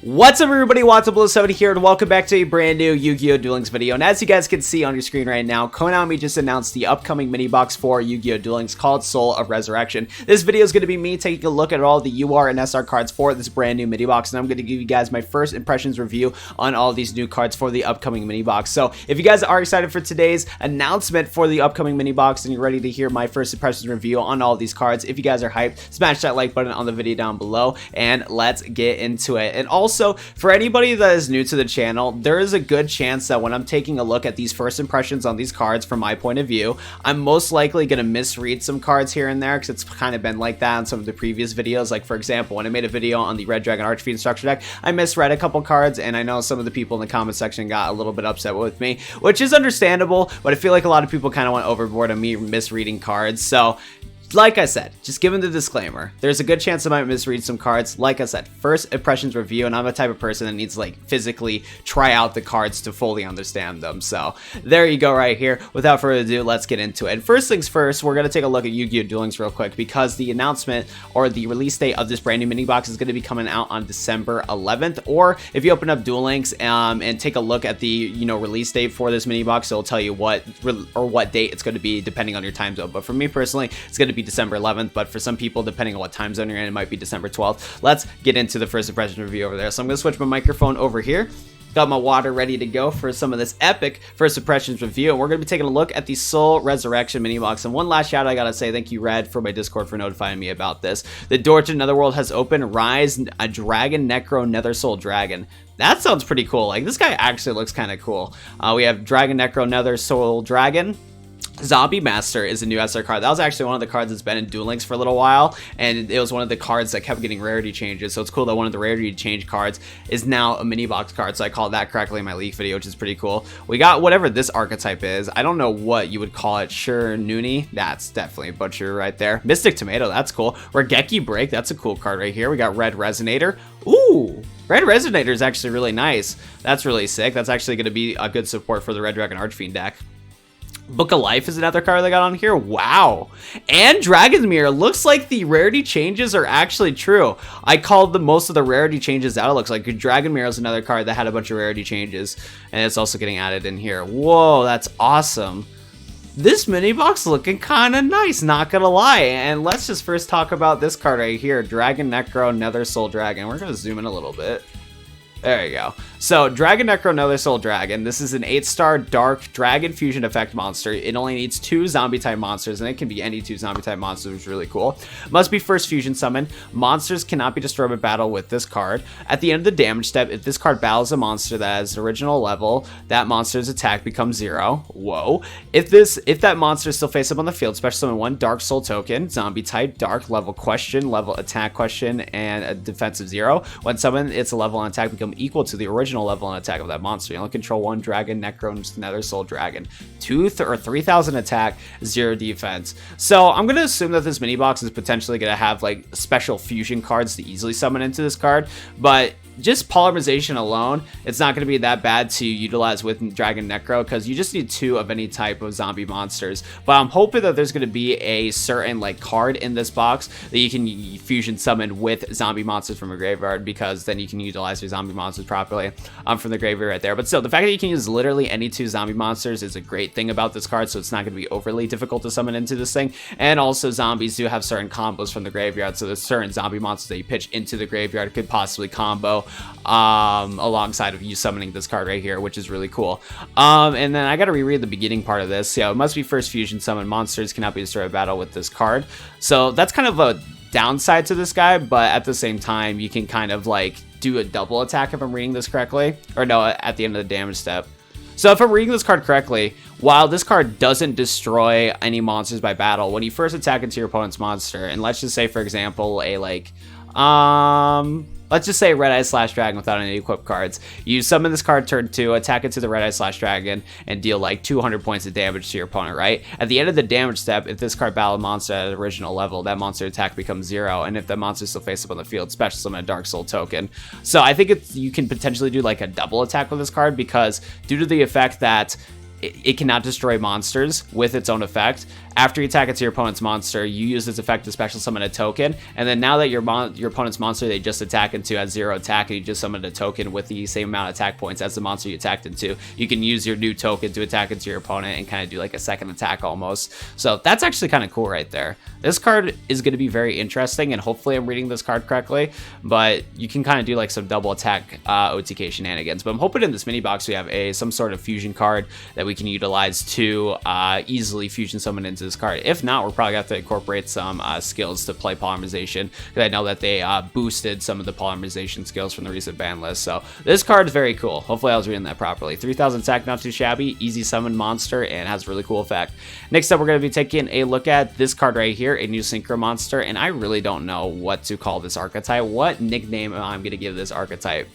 What's up everybody, WatsonBlue7 here, and welcome back to a brand new Yu-Gi-Oh! Duel Links video. And as you guys can see on your screen right now, Konami just announced the upcoming mini box for Yu-Gi-Oh! Duel Links called Soul of Resurrection. This video is going to be me taking a look at all the UR and SR cards for this brand new mini box, and I'm going to give you guys my first impressions review on all these new cards for the upcoming mini box. So if you guys are excited for today's announcement for the upcoming mini box and you're ready to hear my first impressions review on all these cards, if you guys are hyped, smash that like button on the video down below and let's get into it. And also, for anybody that is new to the channel, there is a good chance that when I'm taking a look at these first impressions on these cards from my point of view, I'm most likely going to misread some cards here and there, because it's kind of been like that in some of the previous videos. Like for example, when I made a video on the Red Dragon Archfiend structure deck, I misread a couple cards, and I know some of the people in the comment section got a little bit upset with me, which is understandable, but I feel like a lot of people kind of went overboard on me misreading cards. So like I said, just giving the disclaimer, there's a good chance I might misread some cards. Like I said, first impressions review, and I'm a type of person that needs to like physically try out the cards to fully understand them. So there you go right here. Without further ado, let's get into it. And first things first, we're going to take a look at Yu-Gi-Oh! Duel Links real quick, because the announcement or the release date of this brand new mini box is going to be coming out on December 11th. Or if you open up Duel Links and take a look at the release date for this mini box, it'll tell you what date it's going to be depending on your time zone. But for me personally, it's going to be December 11th, but for some people, depending on what time zone you're in, it might be December 12th. Let's get into the first impression review over there. So I'm going to switch my microphone over here. Got my water ready to go for some of this epic first impressions review, and we're going to be taking a look at the Soul Resurrection mini box. And one last shout out, I gotta say thank you Red for my Discord for notifying me about this. The door to Netherworld has opened. Rise a Dragonecro Nethersoul Dragon. That sounds pretty cool. Like, this guy actually looks kind of cool. We have Dragonecro Nethersoul Dragon. Zombie Master is a new SR card. That was actually one of the cards that's been in Duel Links for a little while, and it was one of the cards that kept getting rarity changes. So it's cool that one of the rarity change cards is now a mini box card. So I called that correctly in my leak video, which is pretty cool. We got whatever this archetype is. I don't know what you would call it. Shiranui. That's definitely a butcher right there. Mystic Tomato. That's cool. Regeki Break. That's a cool card right here. We got Red Resonator. Ooh, Red Resonator is actually really nice. That's really sick. That's actually going to be a good support for the Red Dragon Archfiend deck. Book of Life is another card they got on here. Wow. And Dragon's Mirror. Looks like the rarity changes are actually true. I called most of the rarity changes out. It looks like Dragon Mirror is another card that had a bunch of rarity changes, and it's also getting added in here. Whoa, that's awesome. This mini box looking kind of nice, not gonna lie. And let's just first talk about this card right here, Dragonecro Nethersoul Dragon. We're gonna zoom in a little bit. There you go. So, Dragonecro Nethersoul Dragon. This is an 8-star dark dragon fusion effect monster. It only needs 2 zombie-type monsters, and it can be any 2 zombie-type monsters, which is really cool. Must be first fusion summon. Monsters cannot be destroyed by battle with this card. At the end of the damage step, if this card battles a monster that has original level, that monster's attack becomes 0. Whoa. If that monster is still face up on the field, special summon 1 Dark Soul token, zombie-type, dark, level question, level attack question, and a defensive 0. When summoned, its level and attack become equal to the original level and attack of that monster. You only control 1 Dragonecro Nethersoul Dragon. 3,000 attack, 0 defense. So I'm going to assume that this mini box is potentially going to have like special fusion cards to easily summon into this card, but just polymerization alone, it's not going to be that bad to utilize with Dragonecro, because you just need 2 of any type of zombie monsters. But I'm hoping that there's going to be a certain like card in this box that you can fusion summon with zombie monsters from a graveyard, because then you can utilize your zombie monsters properly from the graveyard right there. But still, the fact that you can use literally any 2 zombie monsters is a great thing about this card, so it's not going to be overly difficult to summon into this thing. And also, zombies do have certain combos from the graveyard, so there's certain zombie monsters that you pitch into the graveyard could possibly combo alongside of you summoning this card right here, which is really cool. And then I gotta reread the beginning part of this. Yeah, it must be first fusion summon. Monsters cannot be destroyed by battle with this card. So that's kind of a downside to this guy, but at the same time, you can kind of like do a double attack if I'm reading this correctly. Or no, at the end of the damage step. So if I'm reading this card correctly, while this card doesn't destroy any monsters by battle, when you first attack into your opponent's monster, and let's just say, for example, let's just say Red Eye / Dragon without any equipped cards. You summon this card turn 2, attack into the Red Eye / Dragon, and deal like 200 points of damage to your opponent, right? At the end of the damage step, if this card battles a monster at original level, that monster attack becomes 0, and if that monster still face up on the field, special summon a Dark Soul token. So I think you can potentially do like a double attack with this card, because due to the effect that it cannot destroy monsters with its own effect. After you attack into your opponent's monster, you use this effect to special summon a token, and then now that your opponent's monster they just attack into has 0 attack, and you just summoned a token with the same amount of attack points as the monster you attacked into, you can use your new token to attack into your opponent and kind of do like a second attack almost. So that's actually kind of cool right there. This card is going to be very interesting, and hopefully I'm reading this card correctly, but you can kind of do like some double attack OTK shenanigans. But I'm hoping in this mini box we have some sort of fusion card that we can utilize to easily fusion summon into this card. If not, we're probably going to have to incorporate some skills to play polymerization, because I know that they boosted some of the polymerization skills from the recent ban list. So this card is very cool. Hopefully I was reading that properly. 3000 attack, not too shabby, easy summon monster, and has a really cool effect. Next up, we're going to be taking a look at this card right here, a new Synchro monster, and I really don't know what to call this archetype. What nickname am I going to give this archetype?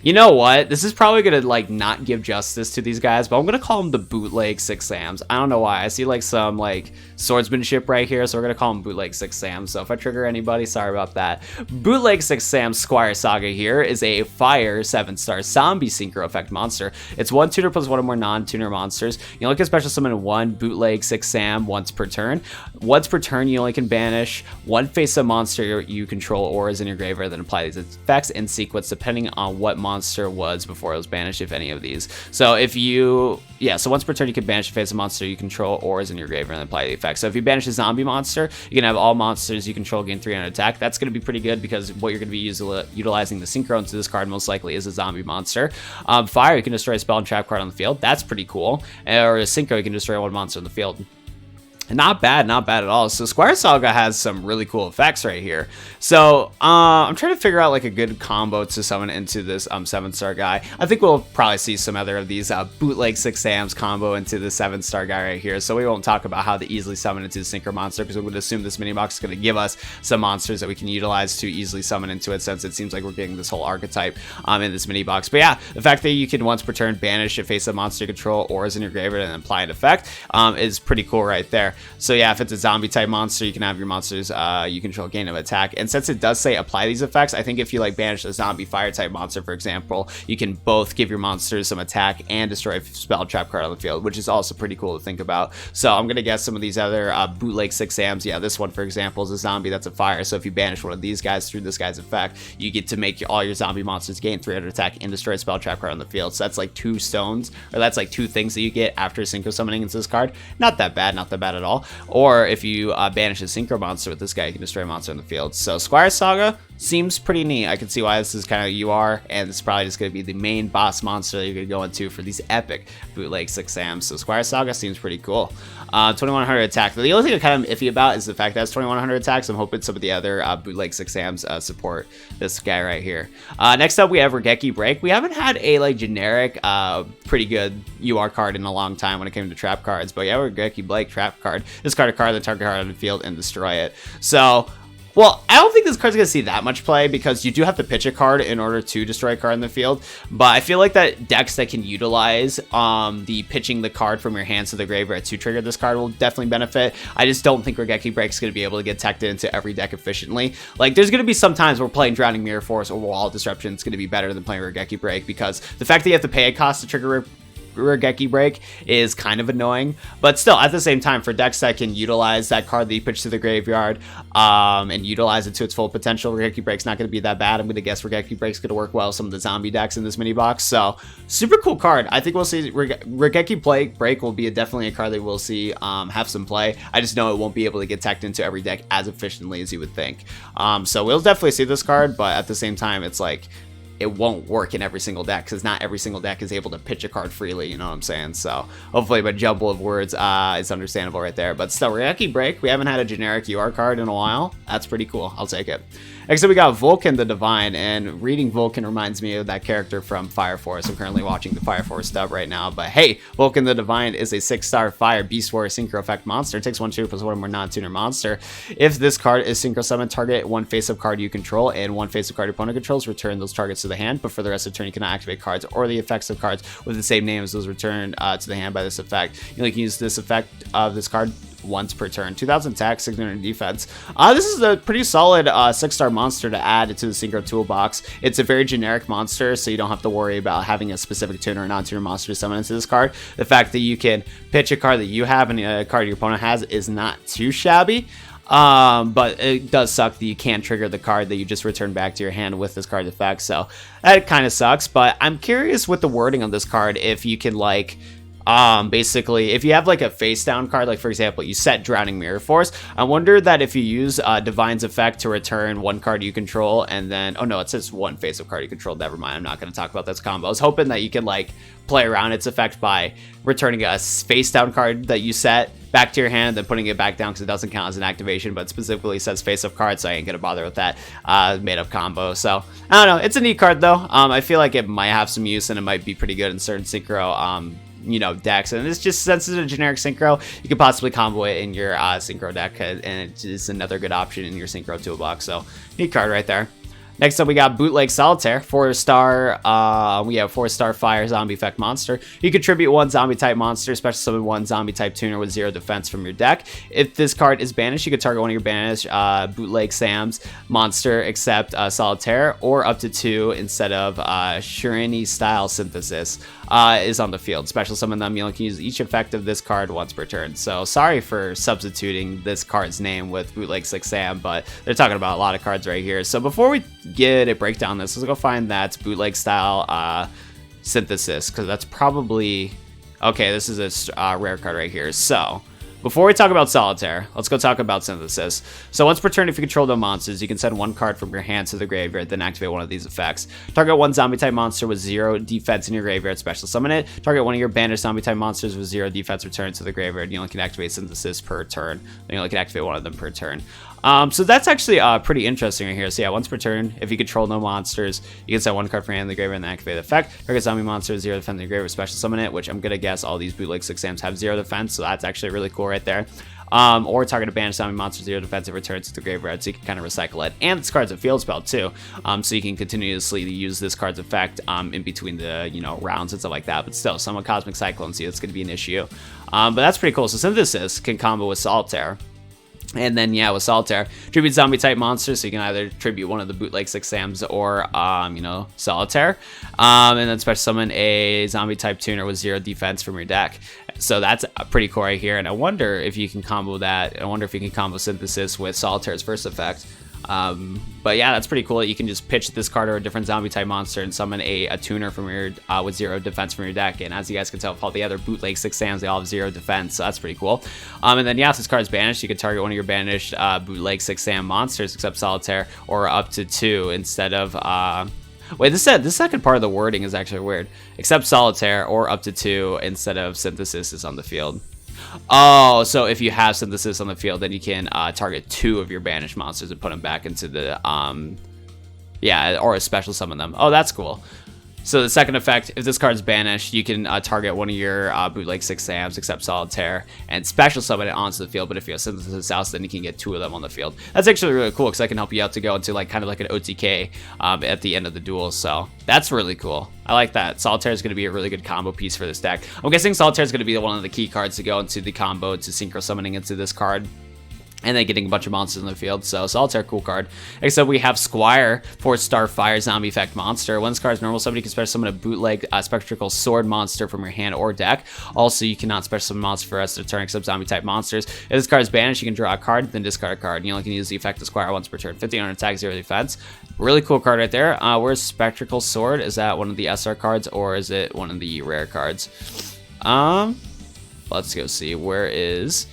You know what? This is probably going to like not give justice to these guys, but I'm going to call them the bootleg 6 Sams. I don't know why. I see like some like swordsmanship right here, so we're going to call them bootleg 6 Sams. So if I trigger anybody, sorry about that. Bootleg 6 Sam Squire Saga here is a fire 7-star zombie synchro effect monster. It's 1 tuner plus 1 or more non-tuner monsters. You only can special summon 1 bootleg 6 Sam once per turn. Once per turn, you only can banish 1 face-up monster you control or is in your graveyard, then apply these effects in sequence depending on what monster was before it was banished, if any of these. So if you, so once per turn you can banish a face of monster you control or is in your graveyard and apply the effect. So if you banish a zombie monster, you can have all monsters you control gain 300 attack. That's going to be pretty good, because what you're going to be utilizing the synchro into this card most likely is a zombie monster. Fire, you can destroy a spell and trap card on the field. That's pretty cool. Or a synchro, you can destroy 1 monster on the field. Not bad at all. So Squire Saga has some really cool effects right here. So I'm trying to figure out like a good combo to summon into this 7-star guy. I think we'll probably see some other of these bootleg 6 Sams combo into the 7-star guy right here. So we won't talk about how to easily summon into the Synchro monster, because we would assume this mini box is going to give us some monsters that we can utilize to easily summon into it, since it seems like we're getting this whole archetype in this mini box. But yeah, the fact that you can once per turn banish a face of monster control or is in your graveyard and apply an effect is pretty cool right there. So yeah, if it's a zombie type monster, you can have your monsters you control gain of attack. And since it does say apply these effects, I think if you like banish a zombie fire type monster, for example, you can both give your monsters some attack and destroy a spell trap card on the field, which is also pretty cool to think about. So I'm gonna guess some of these other bootleg 6 Sams. Yeah, this one for example is a zombie that's a fire. So if you banish one of these guys through this guy's effect, you get to make all your zombie monsters gain 300 attack and destroy a spell trap card on the field. So that's like 2 stones, or that's like 2 things that you get after synchro summoning into this card. Not that bad at all. Or if you banish a synchro monster with this guy, you can destroy a monster in the field. So Squire Saga seems pretty neat. I can see why this is kind of UR, and it's probably just going to be the main boss monster that you're going to go into for these epic bootleg 6 Sams. So Squire Saga seems pretty cool. 2100 attack. The only thing I'm kind of iffy about is the fact that it's 2100 attacks. I'm hoping some of the other bootleg 6 Sams support this guy right here. Next up, we have Regeki Break. We haven't had a like generic, pretty good UR card in a long time when it came to trap cards, but yeah, Regeki Break trap card. Discard a card, the target card on the field, and destroy it. So, well, I don't think this card's going to see that much play, because you do have to pitch a card in order to destroy a card in the field. But I feel like that decks that can utilize the pitching the card from your hands to the graveyard to trigger this card will definitely benefit. I just don't think Regeki Break's going to be able to get teched into every deck efficiently. Like, there's going to be some times where playing Drowning Mirror Force or Wall Disruption is going to be better than playing Regeki Break, because the fact that you have to pay a cost to trigger Regeki Break is kind of annoying, but still at the same time, for decks that can utilize that card that you pitch to the graveyard and utilize it to its full potential, Regeki Break's not going to be that bad. I'm going to guess Regeki Break's going to work well with some of the zombie decks in this mini box. So super cool card. I think we'll see Regeki Break will be definitely a card that we'll see have some play. I just know it won't be able to get teched into every deck as efficiently as you would think. So we'll definitely see this card, but at the same time, it's like it won't work in every single deck, because not every single deck is able to pitch a card freely, you know what I'm saying? So hopefully my jumble of words is understandable right there. But still, Regeki Break, we haven't had a generic UR card in a while. That's pretty cool. I'll take it. Next up, we got Vulcan the Divine, and reading Vulcan reminds me of that character from Fire Force. I'm currently watching the Fire Force dub right now, but hey, Vulcan the Divine is a 6-star fire Beast Warrior Synchro effect monster. It takes 1 tuner plus 1 more non-tuner monster. If this card is Synchro Summon, target 1 face-up card you control and 1 face-up card your opponent controls. Return those targets to the hand, but for the rest of the turn, you cannot activate cards or the effects of cards with the same name as those returned to the hand by this effect. You only can use this effect of this card once per turn. 2000 attack, 600 defense. This is a pretty solid 6-star monster to add to the Synchro toolbox. It's a very generic monster, so you don't have to worry about having a specific tuner or non-tuner monster to summon into this card. The fact that you can pitch a card that you have and a card your opponent has is not too shabby. But it does suck that you can't trigger the card that you just return back to your hand with this card's effect, so that kind of sucks. But I'm curious with the wording on this card if you can, like, basically, if you have like a face down card, like for example, you set Drowning Mirror Force, I wonder that if you use Divine's effect to return one card you control, and then, oh no, it says one face up card you control, never mind, I'm not going to talk about this combo. I was hoping that you can like play around its effect by returning a face down card that you set back to your hand, then putting it back down because it doesn't count as an activation, but specifically says face up card, so I ain't gonna bother with that made up combo. So I don't know, it's a neat card though. I feel like it might have some use and it might be pretty good in certain Synchro you know, decks, and it's just, since it's a generic Synchro, you could possibly combo it in your Synchro deck, and it is another good option in your Synchro toolbox. So neat card right there. Next up, we got Bootleg Solitaire, 4-star. We have 4-star fire zombie effect monster. You contribute one zombie type monster, special summon one zombie type tuner with 0 defense from your deck. If this card is banished, you can target one of your banished Bootleg Sam's monster except Solitaire, or up to 2 instead of Shiranui style synthesis is on the field. Special summon them. You only can use each effect of this card once per turn. So sorry for substituting this card's name with Bootleg 6 Sam, but they're talking about a lot of cards right here. So before we get a breakdown on this, let's go find that bootleg style synthesis, because that's probably okay. This is a rare card right here. So before we talk about Solitaire, let's go talk about Synthesis. So once per turn, if you control the monsters, you can send one card from your hand to the graveyard, then activate one of these effects. Target one zombie type monster with 0 defense in your graveyard, special summon it. Target one of your banished zombie type monsters with 0 defense, return to the graveyard. You only can activate Synthesis per turn. You only can activate one of them per turn. So that's actually pretty interesting right here. So yeah, once per turn, if you control no monsters, you can send one card from your hand in the graveyard and then activate the effect. Target zombie monster with 0 defense in the graveyard, special summon it, which I'm gonna guess all these bootleg 6 Sams have 0 defense, so that's actually really cool right there. Or target a banished zombie monster 0 defense and returns to the graveyard, so you can kind of recycle it. And this card's a field spell too, so you can continuously use this card's effect in between the rounds and stuff like that. But still, summon Cosmic Cyclone, so that's going to be an issue. But that's pretty cool. So Synthesis can combo with Solitaire. And then, yeah, with Solitaire, tribute zombie type monsters, so you can either tribute one of the bootleg 6 Sams or, Solitaire. And then special summon a zombie type tuner with 0 defense from your deck. So that's pretty cool right here. And I wonder if you can combo that. I wonder if you can combo Synthesis with Solitaire's first effect. But yeah, that's pretty cool that you can just pitch this card or a different zombie type monster and summon a tuner from your with 0 defense from your deck. And as you guys can tell, all the other bootleg 6 Sams, they all have 0 defense, so that's pretty cool. And then yeah, if this card is banished, you can target one of your banished bootleg 6 Sam monsters except Solitaire, or up to 2 instead of wait, this second part of the wording is actually weird. Except Solitaire, or up to 2 instead of Synthesis is on the field. Oh, so if you have Synthesis on the field, then you can target 2 of your banished monsters and put them back into the yeah, or a special summon them. Oh, that's cool. So the second effect, if this card's banished, you can target one of your bootleg 6 Sams except Solitaire and special summon it onto the field. But if you have Synthesis House, then you can get 2 of them on the field. That's actually really cool because that can help you out to go into like kind of like an OTK at the end of the duel. So that's really cool. I like that. Solitaire is going to be a really good combo piece for this deck. I'm guessing Solitaire is going to be one of the key cards to go into the combo to synchro summoning into this card. And then getting a bunch of monsters in the field. So Solitaire, cool card. Except we have Squire, 4-star fire zombie effect monster. When this card is normal, somebody can special summon a bootleg spectral sword monster from your hand or deck. Also, you cannot special summon monster for the rest of the turn except zombie type monsters. If this card is banished, you can draw a card, then discard a card. You only can use the effect of Squire once per turn. 1500 attack, 0 defense. Really cool card right there. Where's spectral sword? Is that one of the SR cards or is it one of the rare cards? Let's go see. Where is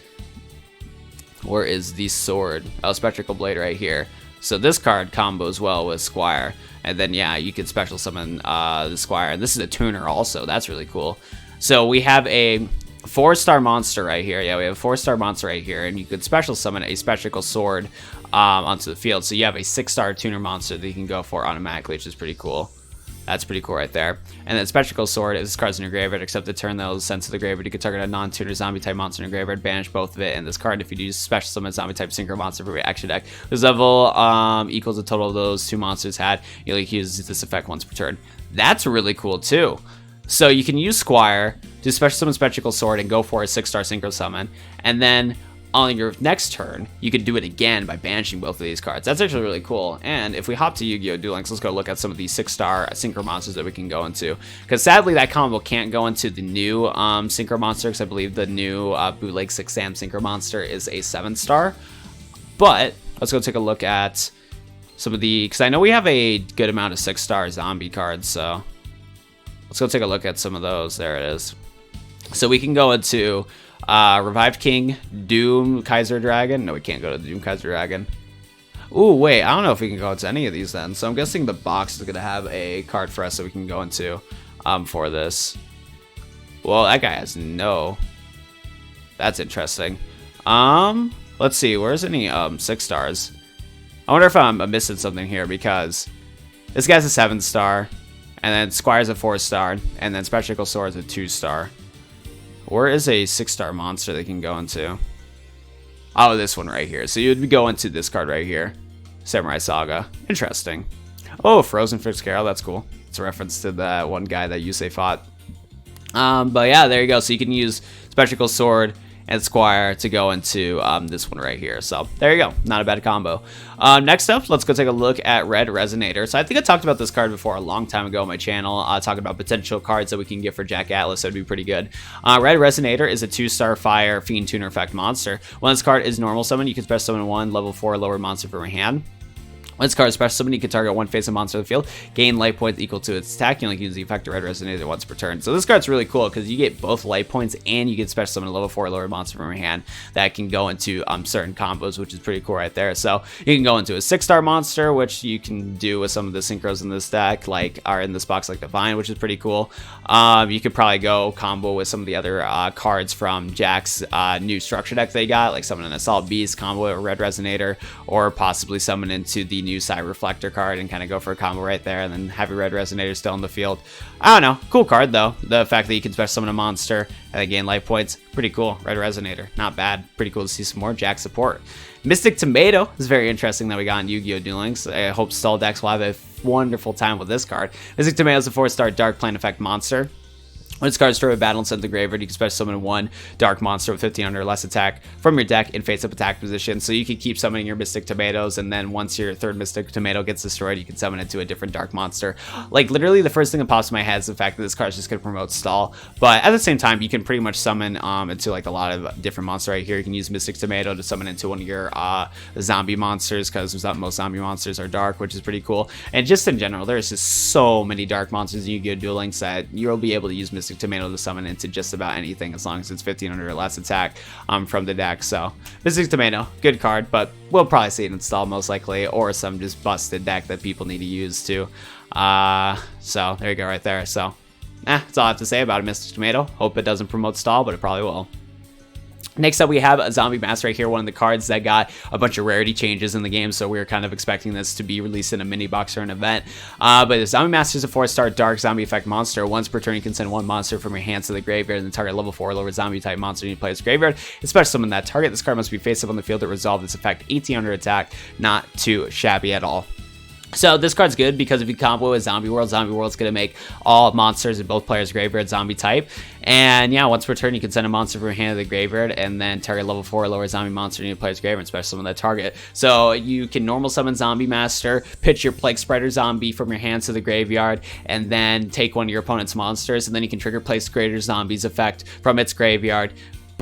the sword? Oh, spectral blade right here. So this card combos well with Squire, and then yeah, you can special summon the Squire, and this is a tuner also. That's really cool. So we have a 4-star monster right here. Yeah, we have a 4-star monster right here, and you could special summon a spectral sword onto the field. So you have a 6-star tuner monster that you can go for automatically, which is pretty cool. That's pretty cool right there. And then Spectacle Sword is this card's in your graveyard, except the turn that was sent to the graveyard. You can target a non-tuner zombie type monster in your graveyard, banish both of it and this card. If you do special summon zombie type synchro monster for your action deck, this level equals the total of those 2 monsters had. You only use this effect once per turn. That's really cool too. So you can use Squire to special summon Spectacle Sword and go for a 6-star synchro summon, and then on your next turn, you could do it again by banishing both of these cards. That's actually really cool. And if we hop to Yu-Gi-Oh! Duel Links, let's go look at some of these 6-star Synchro monsters that we can go into. Because sadly, that combo can't go into the new Synchro monster, because I believe the new Bootleg 6 Sam Synchro monster is a 7-star. But let's go take a look at some of the, because I know we have a good amount of 6-star zombie cards, so let's go take a look at some of those. There it is. So we can go into Revived King, Doom Kaiser Dragon. No, we can't go to the Doom Kaiser Dragon. Ooh, wait, I don't know if we can go into any of these then. So I'm guessing the box is going to have a card for us that we can go into for this. Well, that guy has no. That's interesting. Let's see, where's any 6-stars? I wonder if I'm missing something here, because this guy's a 7-star, and then Squire's a 4-star, and then Spectacle Sword's a 2-star. Where is a 6-star monster they can go into? Oh, this one right here. So you'd go into this card right here. Samurai Saga. Interesting. Oh, Frozen Fitzgerald. That's cool. It's a reference to that one guy that Yusei fought. But yeah, there you go. So you can use Spectacle Sword and Squire to go into this one right here. So there you go. Not a bad combo. Next up, let's go take a look at Red Resonator. So I think I talked about this card before a long time ago on my channel, talking about potential cards that we can get for Jack Atlas. That would be pretty good. Red Resonator is a 2-star fire Fiend Tuner effect monster. When this card is normal summon, you can special summon 1 level 4 lower monster from your hand. When this card is special summon, you can target one face-up monster in the field, gain life points equal to its attack. You only can use the effect of Red Resonator once per turn. So this card's really cool because you get both life points and you get special summon a level 4 lower monster from your hand that can go into certain combos, which is pretty cool right there. So you can go into a 6-star monster, which you can do with some of the synchros in this deck, like are in this box, like Divine, which is pretty cool. You could probably go combo with some of the other cards from Jack's new structure deck they got, like summon an Assault Beast combo with Red Resonator, or possibly summon into the new Side Reflector card and kind of go for a combo right there, and then have your Red Resonator still in the field. I don't know, cool card though. The fact that you can special summon a monster and then gain life points, pretty cool. Red Resonator, not bad. Pretty cool to see some more Jack support. Mystic Tomato is very interesting that we got in Yu-Gi-Oh! Duel Links. I hope Stall decks will have a wonderful time with this card. Mystic Tomato is a 4-star Dark Plane effect monster. When this card is destroyed by battle and sent to the graveyard, you can special summon 1 dark monster with 1500 or less attack from your deck in face-up attack position. So you can keep summoning your Mystic Tomatoes, and then once your third Mystic Tomato gets destroyed, you can summon it to a different dark monster. Like, literally, the first thing that pops in my head is the fact that this card is just going to promote stall. But at the same time, you can pretty much summon into like a lot of different monsters right here. You can use Mystic Tomato to summon into one of your zombie monsters, because most zombie monsters are dark, which is pretty cool. And just in general, there's just so many dark monsters in Yu-Gi-Oh! Duel Links that you'll be able to use Mystic Tomato to summon into just about anything, as long as it's 1500 or less attack from the deck. So Mystic Tomato, good card, but we'll probably see it install most likely, or some just busted deck that people need to use too. So there you go right there. So that's all I have to say about a Mystic Tomato. Hope it doesn't promote stall, but it probably will. Next up, we have a Zombie Master right here, one of the cards that got a bunch of rarity changes in the game, so we were kind of expecting this to be released in a mini box or an event. But the Zombie Master is a 4-star Dark Zombie Effect monster. Once per turn, you can send 1 monster from your hands to the graveyard, and the target level 4 lower zombie type monster in your player's graveyard. Especially summon that target. This card must be face up on the field to resolve this effect. 1800 attack, not too shabby at all. So this card's good because if you combo with Zombie World's going to make all monsters in both players' graveyard zombie type. And yeah, once per turn, you can send a monster from your hand to the graveyard, and then target level 4 lower zombie monster in your player's graveyard, special summon that target. So you can normal summon Zombie Master, pitch your Plague Spreader zombie from your hands to the graveyard, and then take one of your opponent's monsters, and then you can trigger Place Greater Zombies effect from its graveyard,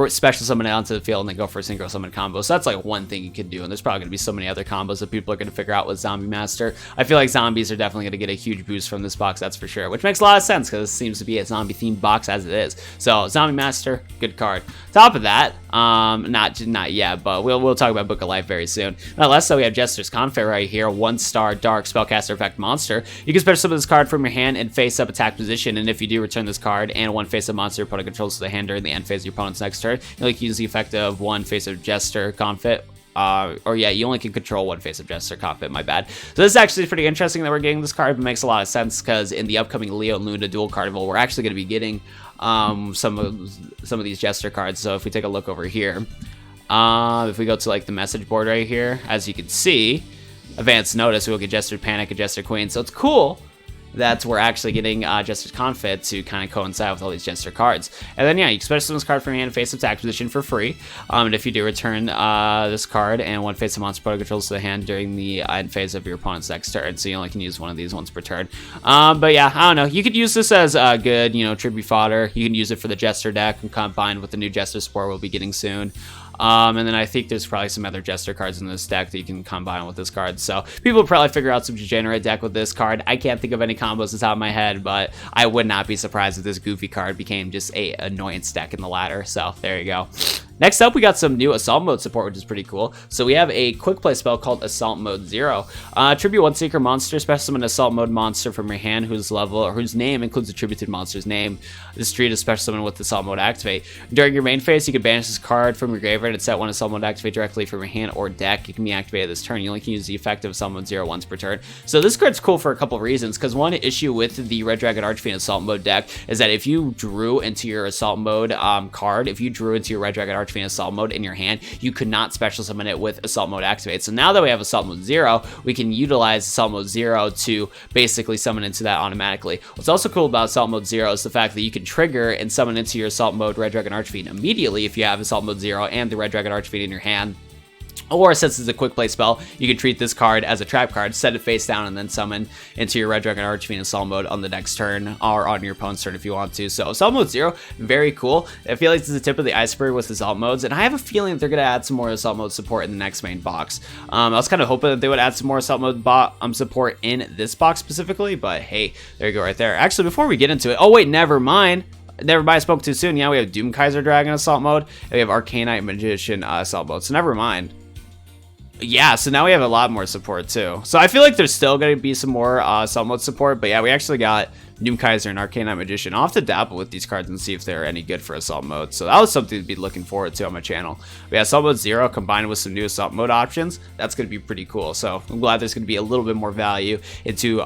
special summon it onto the field, and then go for a synchro summon combo. So that's like one thing you can do, and there's probably going to be so many other combos that people are going to figure out with Zombie Master. I feel like zombies are definitely going to get a huge boost from this box, that's for sure, which makes a lot of sense because it seems to be a zombie themed box as it is. So Zombie Master, good card. Top of that, not yet, but we'll talk about Book of Life very soon. Now, last so we have Jester's Confit right here, 1-star Dark Spellcaster Effect monster. You can special summon this card from your hand in face-up attack position, and if you do, return this card and 1 face-up monster your opponent controls to the hand during the end phase of your opponent's next turn. You only can use the effect of 1 face-up Jester Confit. Or yeah, you only can control 1 face of Jester Confit, my bad. So this is actually pretty interesting that we're getting this card. It makes a lot of sense because in the upcoming Leo and Luna Duel Carnival, we're actually going to be getting some of these Jester cards. So if we take a look over here, if we go to like the message board right here, as you can see, Advanced Notice, we'll get Jester Panic and Jester Queen. So it's cool that we're actually getting Jester's Confit to kind of coincide with all these Jester cards. And then, yeah, you can special summon this card from your hand face attack position for free. And if you do, return this card and one face of monster opponent controls to the hand during the end phase of your opponent's next turn. So you only can use one of these once per turn. But yeah, I don't know. You could use this as good, tribute fodder. You can use it for the Jester deck and combined with the new Jester support we'll be getting soon. And then I think there's probably some other Jester cards in this deck that you can combine with this card. So people will probably figure out some degenerate deck with this card. I can't think of any combos off the top of my head, but I would not be surprised if this goofy card became just a annoyance deck in the ladder. So there you go. Next up, we got some new Assault Mode support, which is pretty cool. So we have a quick play spell called Assault Mode 0. Tribute one Synchro monster, special summon an Assault Mode monster from your hand whose level or whose name includes a tributed monster's name. This treat is special summon with Assault Mode activate. During your main phase, you can banish this card from your graveyard and set one Assault Mode activate directly from your hand or deck. It can be activated this turn. You only can use the effect of Assault Mode 0 once per turn. So this card's cool for a couple reasons, because one issue with the Red Dragon Archfiend Assault Mode deck is that if you drew into your Assault Mode card, if you drew into your Red Dragon Archfiend Assault Mode in your hand, you could not special summon it with Assault Mode activate. So now that we have Assault Mode 0, we can utilize Assault Mode 0 to basically summon into that automatically. What's also cool about Assault Mode 0 is the fact that you can trigger and summon into your Assault Mode Red Dragon Archfiend immediately if you have Assault Mode 0 and the Red Dragon Archfiend in your hand. Or since it's a quick play spell, you can treat this card as a trap card, set it face down, and then summon into your Red Dragon Archfiend Assault Mode on the next turn, or on your opponent's turn if you want to. So Assault Mode 0, very cool. I feel like this is the tip of the iceberg with Assault Modes, and I have a feeling that they're going to add some more Assault Mode support in the next main box. I was kind of hoping that they would add some more Assault Mode support in this box specifically, but hey, there you go right there. Actually, before we get into it, oh wait, never mind. I spoke too soon. Yeah, we have Doomkaiser Dragon Assault Mode, and we have Arcanite Magician Assault Mode, so never mind. Yeah, so now we have a lot more support too. So I feel like there's still going to be some more Assault Mode support, but yeah, we actually got Doomkaiser and Arcanite Magician. I'll have to dabble with these cards and see if they're any good for Assault Mode. So that was something to be looking forward to on my channel. We have Assault Mode 0 combined with some new Assault Mode options. That's going to be pretty cool. So I'm glad there's going to be a little bit more value into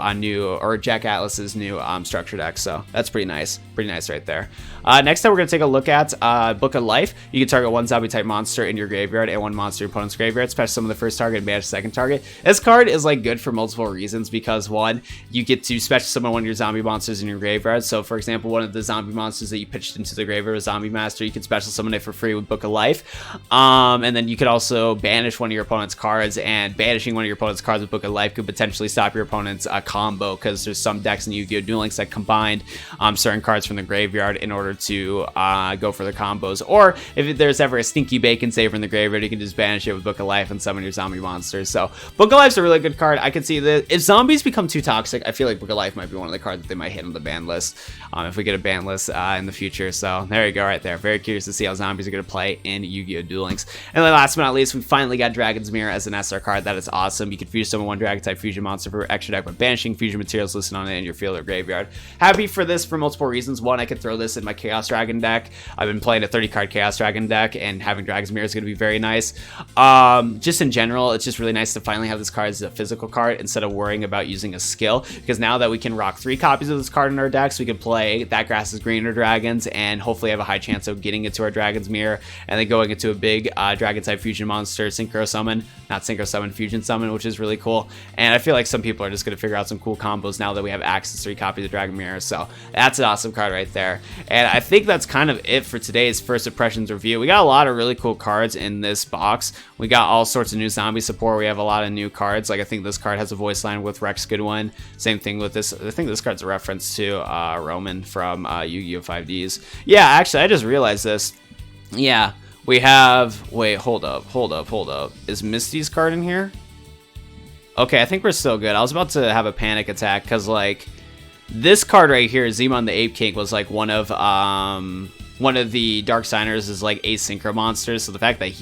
Jack Atlas's new structure deck. So that's pretty nice. Pretty nice right there. Next up, we're going to take a look at Book of Life. You can target one zombie type monster in your graveyard and one monster in your opponent's graveyard. Special summon the first target and banish the second target. This card is like good for multiple reasons because one, you get to special summon one of your zombie monsters in your graveyard. So for example, one of the zombie monsters that you pitched into the graveyard was Zombie Master. You can special summon it for free with Book of Life. And then you could also banish one of your opponent's cards, and banishing one of your opponent's cards with Book of Life could potentially stop your opponent's combo, because there's some decks in Yu-Gi-Oh! Duel Links that combined certain cards from the graveyard in order to go for the combos. Or if there's ever a stinky bacon saver in the graveyard, you can just banish it with Book of Life and summon your zombie monsters. So Book of Life's a really good card. I could see that if zombies become too toxic, I feel like Book of Life might be one of the cards that they might hit on the ban list if we get a ban list in the future. So there you go right there. Very curious to see how zombies are going to play in Yu-Gi-Oh! Duel Links. And then last but not least, we finally got Dragon's Mirror as an SR card. That is awesome. You can fusion summon one Dragon type fusion monster for extra deck by banishing fusion materials listed on it in your field or graveyard. Happy for this for multiple reasons. One, I could throw this in my Chaos Dragon deck. I've been playing a 30 card Chaos Dragon deck, and having Dragon's Mirror is going to be very nice. Just in general, it's just really nice to finally have this card as a physical card instead of worrying about using a skill, because now that we can rock 3 copies of this card in our decks, we can play That Grass is Greener Dragons and hopefully have a high chance of getting into our Dragon's Mirror and then going into a big Dragon type fusion monster Synchro summon, not Synchro summon, fusion summon, which is really cool. And I feel like some people are just going to figure out some cool combos now that we have access to 3 copies of Dragon Mirror. So that's an awesome card right there. And I think that's kind of it for today's First Impressions review. We got a lot of really cool cards in this box. We got all sorts of new zombie support. We have a lot of new cards. Like I think this card has a voice line with Rex Goodwin. Same thing with this. I think this card's a reference to Roman from Yu-Gi-Oh! 5Ds. Yeah, actually, I just realized this. Yeah, we have... Wait, hold up. Is Misty's card in here? Okay, I think we're still good. I was about to have a panic attack because, like, this card right here, Zemon the Ape King, was, like, one of the Dark Signers is like a Synchro monster, so the fact that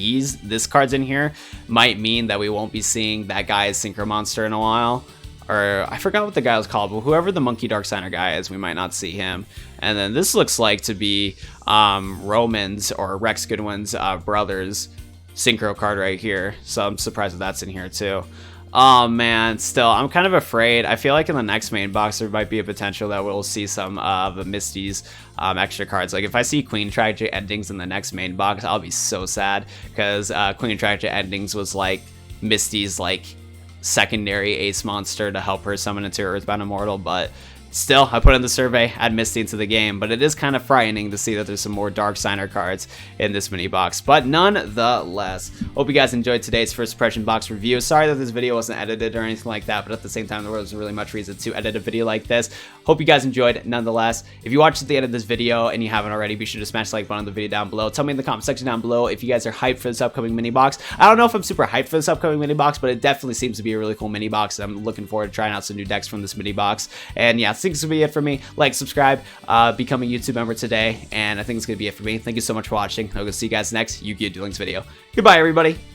this card's in here might mean that we won't be seeing that guy as Synchro monster in a while. Or I forgot what the guy was called, but whoever the Monkey Dark Signer guy is, we might not see him. And then this looks like to be Roman's or Rex Goodwin's brother's Synchro card right here, so I'm surprised that that's in here too. Oh man, still, I'm kind of afraid. I feel like in the next main box there might be a potential that we'll see some of Misty's extra cards. Like if I see Queen Tragic Endings in the next main box, I'll be so sad, because Queen Tragic Endings was like Misty's like secondary ace monster to help her summon into her Earthbound Immortal, but Still, I put in the survey, add Misty into the game, but it is kind of frightening to see that there's some more Dark Signer cards in this mini box. But nonetheless, hope you guys enjoyed today's first impression box review. Sorry that this video wasn't edited or anything like that, but at the same time, there wasn't really much reason to edit a video like this. Hope you guys enjoyed it nonetheless. If you watched at the end of this video and you haven't already, be sure to smash the like button on the video down below. Tell me in the comment section down below if you guys are hyped for this upcoming mini box. I don't know if I'm super hyped for this upcoming mini box, but it definitely seems to be a really cool mini box. I'm looking forward to trying out some new decks from this mini box. And yeah, I think this will be it for me. Like, subscribe, become a YouTube member today, and I think it's going to be it for me. Thank you so much for watching. I'm going to see you guys next Yu-Gi-Oh! Duel Links video. Goodbye, everybody.